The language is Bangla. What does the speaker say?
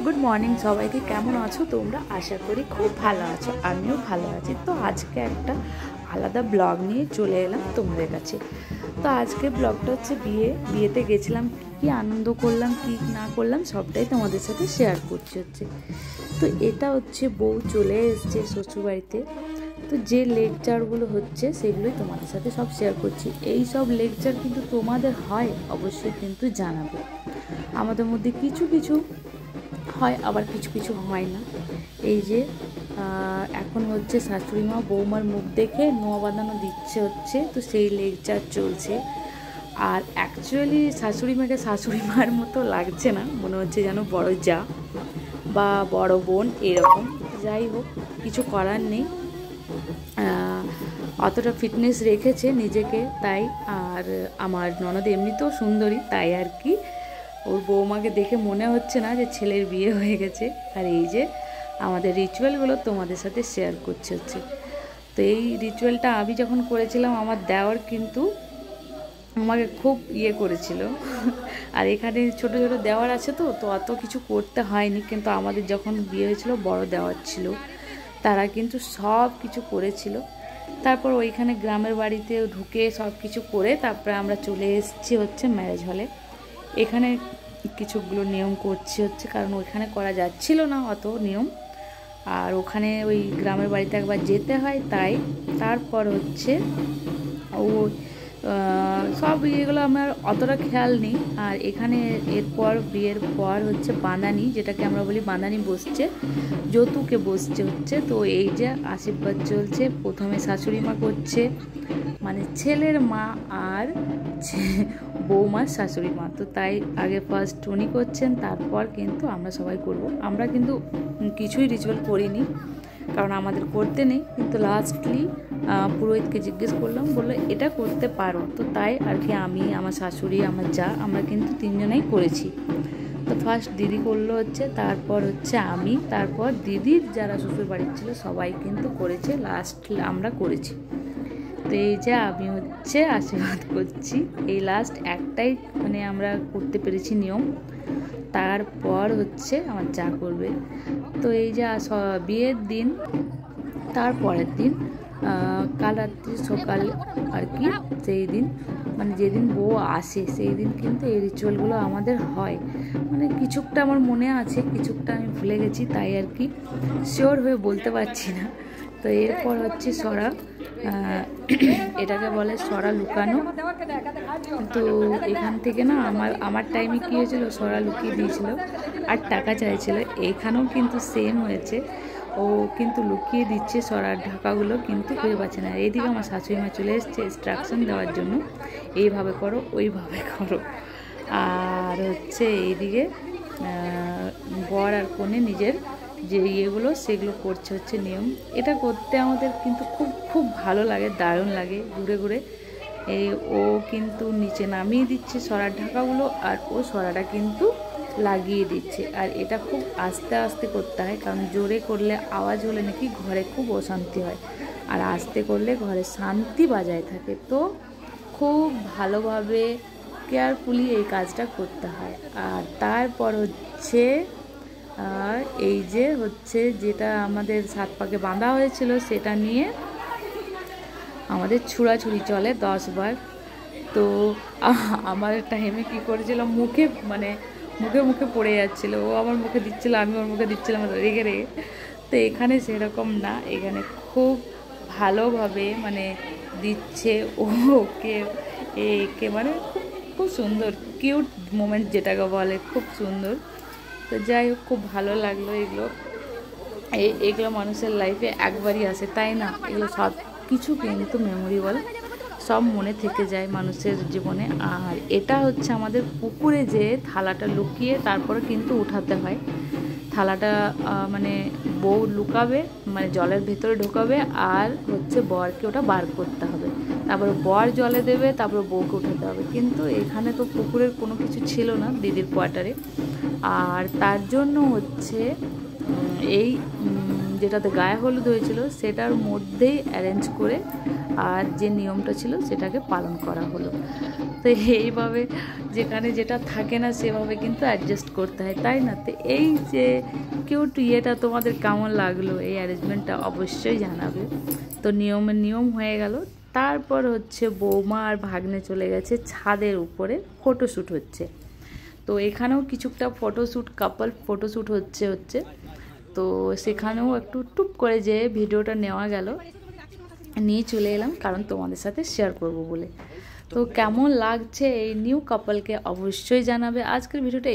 গুড মর্নিং সবাইকে। কেমন আছো তোমরা? আশা করি খুব ভালো আছো, আমিও ভালো আছি। তো আজকে একটা আলাদা ব্লগ নিয়ে চলে এলাম তোমাদের কাছে। তো আজকে ব্লগটা হচ্ছে বিয়েতে গেছিলাম, কী আনন্দ করলাম কী না করলাম সবটাই তোমাদের সাথে শেয়ার করছি হচ্ছে। তো এটা হচ্ছে বউ চলে এসছে শ্বশুরবাড়িতে। তো যে লেকচারগুলো হচ্ছে সেগুলোই তোমাদের সাথে সব শেয়ার করছি। এই সব লেকচার কিন্তু তোমাদের হয় অবশ্যই কিন্তু জানাবে। আমাদের মধ্যে কিছু কিছু হয়, আবার কিছু কিছু হয় না। এই যে এখন হচ্ছে শাশুড়ি মা বৌমার মুখ দেখে নোয়া বাঁধানো দিচ্ছে হচ্ছে, তো সেই লেকচার চলছে। আর অ্যাকচুয়ালি শাশুড়ি মাকে শাশুড়ি মার মতো লাগছে না, মনে হচ্ছে যেন বড় যা বা বড় বোন এরকম। যাই হোক, কিছু করার নেই, অতটা ফিটনেস রেখেছে নিজেকে তাই। আর আমার ননদ এমনিতেও সুন্দরী তাই আর কি, ওর বৌমাকে দেখে মনে হচ্ছে না যে ছেলের বিয়ে হয়ে গেছে। আর এই যে আমাদের রিচুয়ালগুলো তোমাদের সাথে শেয়ার করছে হচ্ছে। তো এই রিচুয়ালটা আমি যখন করেছিলাম, আমার দেওয়ার কিন্তু আমাকে খুব করেছিল। আর এখানে ছোট ছোট দেওয়ার আছে, তো অত কিছু করতে হয়নি। কিন্তু আমাদের যখন বিয়ে হয়েছিল বড় দেওয়ার ছিল, তারা কিন্তু সব কিছু করেছিল। তারপর ওইখানে গ্রামের বাড়িতে ঢুকে সব কিছু করে তারপরে আমরা চলে এসেছি হচ্ছে ম্যারেজ হলে। এখানে কিছুগুলো নিয়ম করছি হচ্ছে, কারণ ওইখানে করা যাচ্ছিল না অত নিয়ম। আর ওখানে ওই গ্রামের বাড়িতে একবার যেতে হয় তাই। তারপর হচ্ছে ও সব ইয়েগুলো আমার অতটা খেয়াল নেই। আর এখানে এরপর বিয়ের পর হচ্ছে বাঁধানি, যেটাকে আমরা বলি বাঁধানি বসছে, যৌতুকে বসছে হচ্ছে। তো এই যে আশীর্বাদ চলছে, প্রথমে শাশুড়ি মা করছে, মানে ছেলের মা আর বৌমার শাশুড়ি মা। তো তাই আগে ফার্স্ট উনি করছেন, তারপর কিন্তু আমরা সবাই করব। আমরা কিন্তু কিছুই রিচুয়াল করিনি, কারণ আমাদের করতে নেই। কিন্তু লাস্টলি পুরোহিতকে জিজ্ঞেস করলাম, বললো এটা করতে পারো। তো তাই আর কি আমি, আমার শাশুড়ি, আমার যা, আমরা কিন্তু তিনজনেই করেছি। তো ফার্স্ট দিদি করলো হচ্ছে, তারপর হচ্ছে আমি, তারপর দিদির যারা শ্বশুর বাড়ির ছিল সবাই কিন্তু করেছে, লাস্ট আমরা করেছি। তো এই যে আমি হচ্ছে আশীর্বাদ করছি, এই লাস্ট একটাই মানে আমরা করতে পেরেছি নিয়ম। তারপর হচ্ছে আমার যা করবে। তো এই যে বিয়ের দিন, তারপরের দিন কাল রাত্রি সকালে আর কি, সেই দিন মানে যেদিন বউ আসে সেই দিন কিন্তু এই রিচুয়ালগুলো আমাদের হয়। মানে কিছুটা আমার মনে আছে, কিছুটা আমি ভুলে গেছি, তাই আর কি শিওর হয়ে বলতে পারছি না। তো এরপর হচ্ছে সরা, এটাকে বলে সরা লুকানো। তো এখান থেকে না আমার টাইমে কী হয়েছিল, সরা লুকিয়ে দিয়েছিল আর টাকা চাইছিল। এখানেও কিন্তু সেম হয়েছে, ও কিন্তু লুকিয়ে দিচ্ছে সরার ঢাকাগুলো, কিন্তু খুঁজে পাচ্ছে না। এইদিকে আমার শাশুড়ি মা চলে এসছে ইনস্ট্রাকশন দেওয়ার জন্য, এইভাবে করো ওইভাবে করো। আর হচ্ছে এইদিকে বর আর কনে নিজের যে ইয়েগুলো সেগুলো করছে হচ্ছে নিয়ম। এটা করতে আমাদের কিন্তু খুব খুব ভালো লাগে, দারুণ লাগে। ঘুরে ঘুরে ও কিন্তু নিচে নামিয়ে দিচ্ছে সরার ঢাকাগুলো, আর ও সরাটা কিন্তু লাগিয়ে দিচ্ছে। আর এটা খুব আস্তে আস্তে করতে হয়, কারণ জোরে করলে আওয়াজ হলে নাকি ঘরে খুব অশান্তি হয়, আর আস্তে করলে ঘরে শান্তি বজায় থাকে। তো খুব ভালোভাবে কেয়ারফুলি এই কাজটা করতে হয়। আর তারপর হচ্ছে এই যে হচ্ছে যেটা আমাদের 7 পাকে বাঁধা হয়েছিল, সেটা নিয়ে আমাদের ছুড়াছুড়ি চলে 10 বার। তো আমার টাইমে কী করেছিল, মুখে মুখে পড়ে যাচ্ছিলো, ও আমার মুখে দিচ্ছিল, আমি ওর মুখে দিচ্ছিলাম রেগে রেগে। তো এখানে সেরকম না, এখানে খুব ভালোভাবে মানে দিচ্ছে ওকে, একে মানে খুব সুন্দর কিউট মোমেন্ট যেটাকে বলে, খুব সুন্দর। তো যাই হোক, খুব ভালো লাগলো এগুলো মানুষের লাইফে একবারই আসে, তাই না? এগুলো সব কিছু কিন্তু মেমোরেবল, সব মনে থেকে যায় মানুষের জীবনে। আর এটা হচ্ছে আমাদের পুকুরে যে থালাটা লুকিয়ে তারপরে কিন্তু উঠাতে হয়। থালাটা মানে বউ লুকাবে, মানে জলের ভেতরে ঢোকাবে, আর হচ্ছে বরকে ওটা বার করতে হবে। তারপরে বর জলে দেবে, তারপরে বউকে উঠাতে হবে। কিন্তু এখানে তো পুকুরের কোনো কিছু ছিল না দিদির কোয়ার্টারে, আর তার জন্য হচ্ছে এই যেটাতে গায়ে হলুদ হয়েছিল সেটার মধ্যেই অ্যারেঞ্জ করে আর যে নিয়মটা ছিল সেটাকে পালন করা হলো। তো এইভাবে যেখানে যেটা থাকে না সেভাবে কিন্তু অ্যাডজাস্ট করতে হয়, তাই না? তো এই যে কিউট ইয়েটা তোমাদের কেমন লাগলো, এই অ্যারেঞ্জমেন্টটা অবশ্যই জানাবে। তো নিয়মের নিয়ম হয়ে গেল। তারপর হচ্ছে বৌমা আর ভাগ্নে চলে গেছে ছাদের উপরে, ফটোশ্যুট হচ্ছে। তো এখানেও কিছুটা ফটোশ্যুট, কাপল ফটোশ্যুট হচ্ছে। তো সেখানেও একটু টুপ করে যে ভিডিওটা নেওয়া গেল, নিয়ে চলে এলাম কারণ তোমাদের সাথে শেয়ার করব বলে। তো কেমন লাগছে এই নিউ কাপলকে অবশ্যই জানাবে। আজকের ভিডিওটা